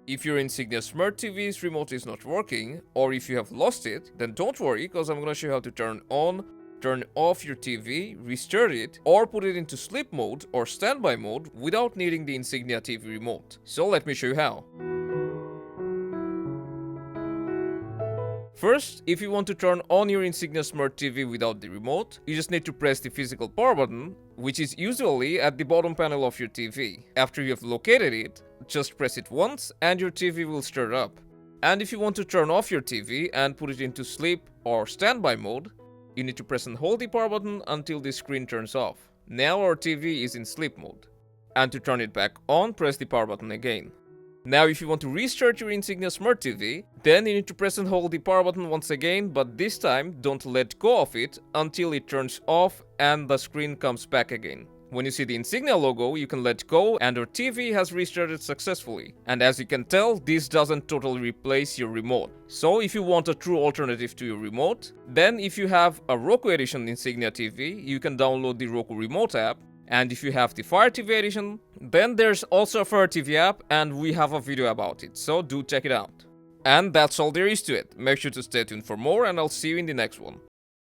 If your Insignia Smart TV's remote is not working, or if you have lost it, then don't worry, because I'm gonna show you how to turn on, turn off your TV, restart it, or put it into sleep mode or standby mode without needing the Insignia TV remote. So let me show you how. First, if you want to turn on your Insignia Smart TV without the remote, you just need to press the physical power button, which is usually at the bottom panel of your TV. After you have located it, just press it once and your TV will start up. And if you want to turn off your TV and put it into sleep or standby mode, you need to press and hold the power button until the screen turns off. Now our TV is in sleep mode. And to turn it back on, press the power button again. Now if you want to restart your Insignia Smart TV, then you need to press and hold the power button once again, but this time don't let go of it until it turns off and the screen comes back again. When you see the Insignia logo, you can let go and our TV has restarted successfully. And as you can tell, this doesn't totally replace your remote. So if you want a true alternative to your remote, then if you have a Roku edition Insignia TV, you can download the Roku remote app. And if you have the Fire TV edition, then there's also a Fire TV app and we have a video about it, so do check it out. And that's all there is to it. Make sure to stay tuned for more and I'll see you in the next one.